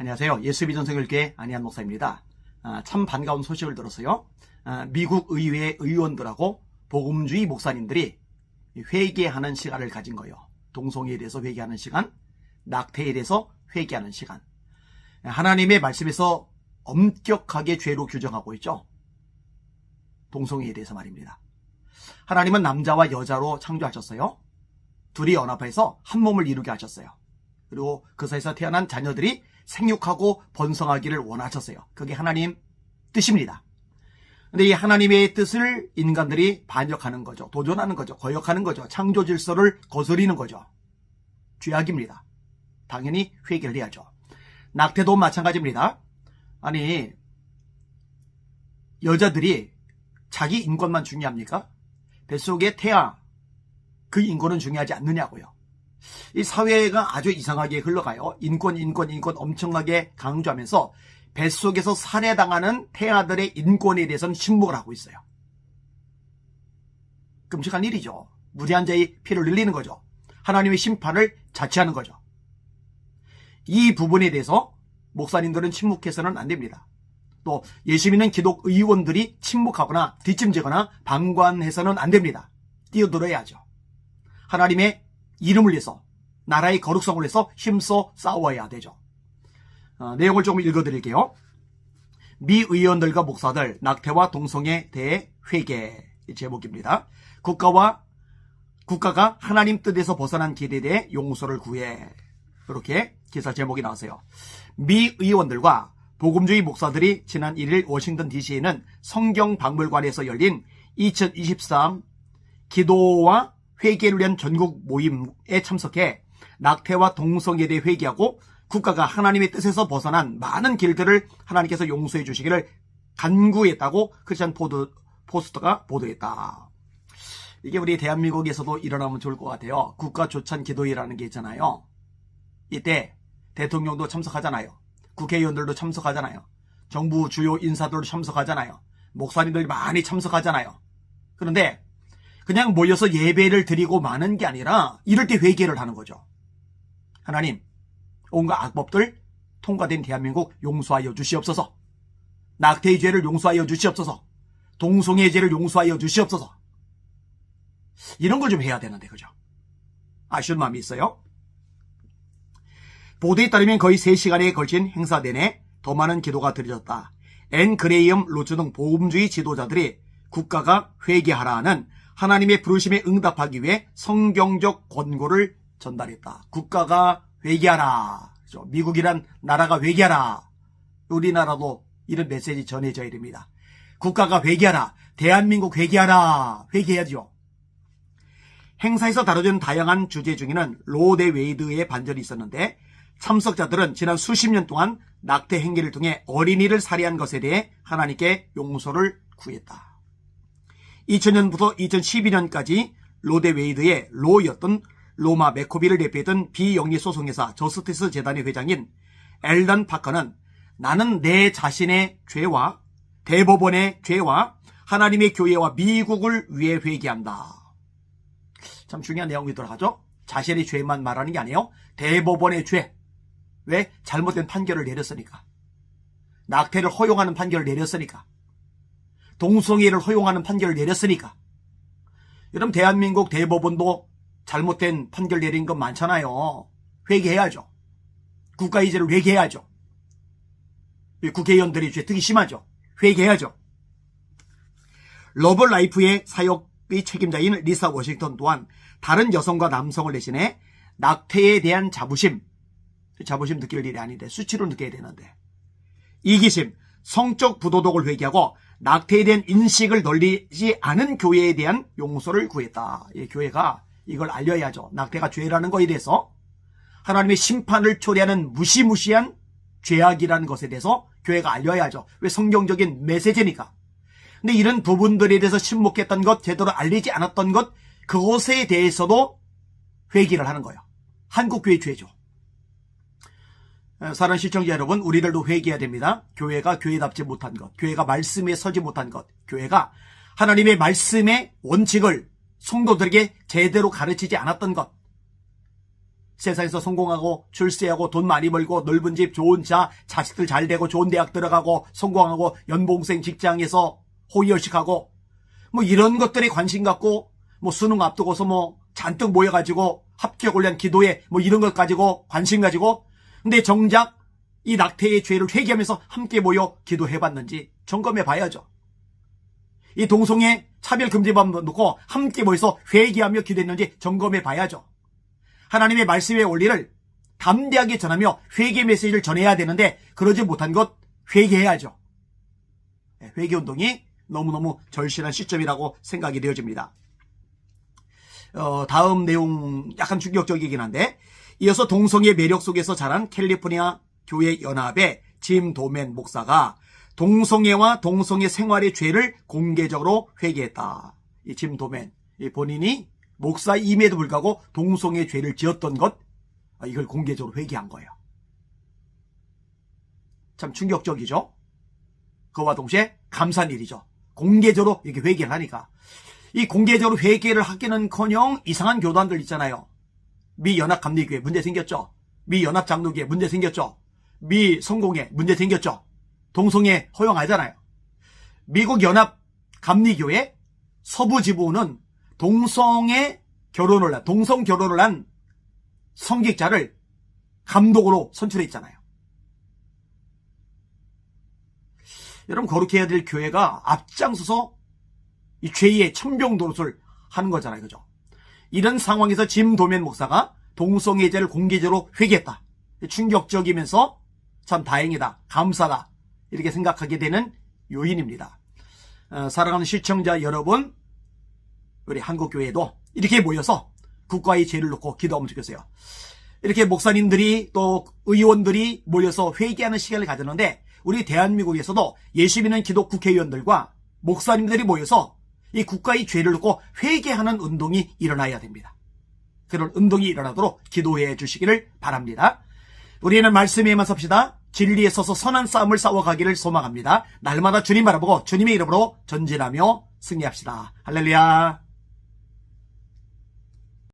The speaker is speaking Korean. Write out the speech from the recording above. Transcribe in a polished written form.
안녕하세요. 예수비전생일교회 안희한 목사입니다. 참 반가운 소식을 들었어요. 미국 의회 의원들하고 복음주의 목사님들이 회개하는 시간을 가진 거예요. 동성애에 대해서 회개하는 시간, 낙태에 대해서 회개하는 시간. 하나님의 말씀에서 엄격하게 죄로 규정하고 있죠. 동성애에 대해서 말입니다. 하나님은 남자와 여자로 창조하셨어요. 둘이 연합해서 한 몸을 이루게 하셨어요. 그리고 그 사이에서 태어난 자녀들이 생육하고 번성하기를 원하셨어요. 그게 하나님 뜻입니다. 근데 이 하나님의 뜻을 인간들이 반역하는 거죠. 도전하는 거죠. 거역하는 거죠. 창조 질서를 거스리는 거죠. 죄악입니다. 당연히 회개를 해야죠. 낙태도 마찬가지입니다. 아니, 여자들이 자기 인권만 중요합니까? 뱃속의 태아, 그 인권은 중요하지 않느냐고요. 이 사회가 아주 이상하게 흘러가요. 인권 엄청나게 강조하면서 뱃속에서 살해당하는 태아들의 인권에 대해서는 침묵을 하고 있어요. 끔찍한 일이죠. 무지한 자의 피를 흘리는 거죠. 하나님의 심판을 자체하는 거죠. 이 부분에 대해서 목사님들은 침묵해서는 안 됩니다. 또 예수 믿는 기독 의원들이 침묵하거나 뒷짐지거나 방관해서는 안 됩니다. 뛰어들어야죠. 하나님의 이름을 위해서, 나라의 거룩성을 위해서 힘써 싸워야 되죠. 내용을 조금 읽어드릴게요. 미 의원들과 목사들, 낙태와 동성애에 대해 회개, 제목입니다. 국가가 하나님 뜻에서 벗어난 길에 대해 용서를 구해. 이렇게 기사 제목이 나왔어요. 미 의원들과 복음주의 목사들이 지난 1일 워싱턴 DC에 있는 성경박물관에서 열린 2023 기도와 회개를 위한 전국 모임에 참석해 낙태와 동성애에 대해 회개하고 국가가 하나님의 뜻에서 벗어난 많은 길들을 하나님께서 용서해 주시기를 간구했다고 크리스천 포스트가 보도했다. 이게 우리 대한민국에서도 일어나면 좋을 것 같아요. 국가 조찬 기도회라는 게 있잖아요. 이때 대통령도 참석하잖아요. 국회의원들도 참석하잖아요. 정부 주요 인사들도 참석하잖아요. 목사님들이 많이 참석하잖아요. 그런데 그냥 모여서 예배를 드리고 마는 게 아니라 이럴 때 회개를 하는 거죠. 하나님, 온갖 악법들 통과된 대한민국 용서하여 주시옵소서. 낙태의 죄를 용서하여 주시옵소서. 동성애의 죄를 용서하여 주시옵소서. 이런 걸 좀 해야 되는데, 그죠? 아쉬운 마음이 있어요. 보도에 따르면 거의 3시간에 걸친 행사 내내 더 많은 기도가 드려졌다. 앤 그레이엄 로즈 등 복음주의 지도자들이 국가가 회개하라는 하나님의 부르심에 응답하기 위해 성경적 권고를 전달했다. 국가가 회개하라. 그렇죠? 미국이란 나라가 회개하라. 우리나라도 이런 메시지 전해져야 됩니다. 국가가 회개하라. 대한민국 회개하라. 회개해야죠. 행사에서 다뤄진 다양한 주제 중에는 로 대 웨이드의 반전이 있었는데 참석자들은 지난 수십 년 동안 낙태 행위를 통해 어린이를 살해한 것에 대해 하나님께 용서를 구했다. 2000년부터 2012년까지 로 대 웨이드의 로였던 로마 맥코비를 대표했던 비영리 소송회사 저스티스 재단의 회장인 엘던 파커는 나는 내 자신의 죄와 대법원의 죄와 하나님의 교회와 미국을 위해 회개한다. 참 중요한 내용이 들어가죠. 자신의 죄만 말하는 게 아니에요. 대법원의 죄. 왜? 잘못된 판결을 내렸으니까. 낙태를 허용하는 판결을 내렸으니까. 동성애를 허용하는 판결을 내렸으니까. 여러분 대한민국 대법원도 잘못된 판결 내린 건 많잖아요. 회개해야죠. 국가의 죄를 회개해야죠. 국회의원들의 죄 특히 심하죠. 회개해야죠. 러브라이프의 사역의 책임자인 리사 워싱턴 또한 다른 여성과 남성을 대신해 낙태에 대한 자부심 느낄 일이 아닌데 수치로 느껴야 되는데 이기심, 성적 부도덕을 회개하고 낙태에 대한 인식을 널리지 않은 교회에 대한 용서를 구했다. 이 교회가 이걸 알려야죠. 낙태가 죄라는 것에 대해서 하나님의 심판을 초래하는 무시무시한 죄악이라는 것에 대해서 교회가 알려야죠. 왜? 성경적인 메시지니까. 근데 이런 부분들에 대해서 침묵했던 것, 제대로 알리지 않았던 것, 그것에 대해서도 회개를 하는 거예요. 한국교회 죄죠. 사랑하는 시청자 여러분, 우리들도 회개해야 됩니다. 교회가 교회답지 못한 것, 교회가 말씀에 서지 못한 것, 교회가 하나님의 말씀의 원칙을 성도들에게 제대로 가르치지 않았던 것, 세상에서 성공하고 출세하고 돈 많이 벌고 넓은 집 좋은 차 자식들 잘 되고 좋은 대학 들어가고 성공하고 연봉생 직장에서 호의호식하고 뭐 이런 것들에 관심 갖고 뭐 수능 앞두고서 뭐 잔뜩 모여가지고 합격을 위한 기도에 뭐 이런 것 가지고 관심 가지고 근데 정작 이 낙태의 죄를 회개하면서 함께 모여 기도해봤는지 점검해 봐야죠. 이 동성애 차별금지법 놓고 함께 모여서 회개하며 기도했는지 점검해 봐야죠. 하나님의 말씀의 원리를 담대하게 전하며 회개 메시지를 전해야 되는데 그러지 못한 것 회개해야죠. 회개운동이 너무너무 절실한 시점이라고 생각이 되어집니다. 다음 내용 약간 충격적이긴 한데 이어서 동성애 매력 속에서 자란 캘리포니아 교회 연합의 짐 도맨 목사가 동성애와 동성애 생활의 죄를 공개적으로 회개했다. 이 짐 도맨 본인이 목사임에도 불구하고 동성애 죄를 지었던 것 이걸 공개적으로 회개한 거예요. 참 충격적이죠. 그와 동시에 감사한 일이죠. 공개적으로 이렇게 회개를 하니까. 이 공개적으로 회개를 하기는커녕 이상한 교단들 있잖아요. 미 연합감리교회 문제 생겼죠. 미 연합장로교회 문제 생겼죠. 미 성공회 문제 생겼죠. 동성애 허용하잖아요. 미국 연합감리교회 서부 지부는 동성 결혼을 한 성직자를 감독으로 선출했잖아요. 여러분 거룩히 해야 될 교회가 앞장서서 이 죄의 천병 노릇을 하는 거잖아요. 그죠? 이런 상황에서 짐 도맨 목사가 동성애자를 공개적으로 회개했다. 충격적이면서 참 다행이다. 감사다. 이렇게 생각하게 되는 요인입니다. 사랑하는 시청자 여러분, 우리 한국교회도 이렇게 모여서 국가의 죄를 놓고 기도하면 좋겠어요. 이렇게 목사님들이 또 의원들이 모여서 회개하는 시간을 가졌는데 우리 대한민국에서도 예수 믿는 기독 국회의원들과 목사님들이 모여서 이 국가의 죄를 놓고 회개하는 운동이 일어나야 됩니다. 그런 운동이 일어나도록 기도해 주시기를 바랍니다. 우리는 말씀에만 섭시다. 진리에 서서 선한 싸움을 싸워가기를 소망합니다. 날마다 주님 바라보고 주님의 이름으로 전진하며 승리합시다. 할렐루야.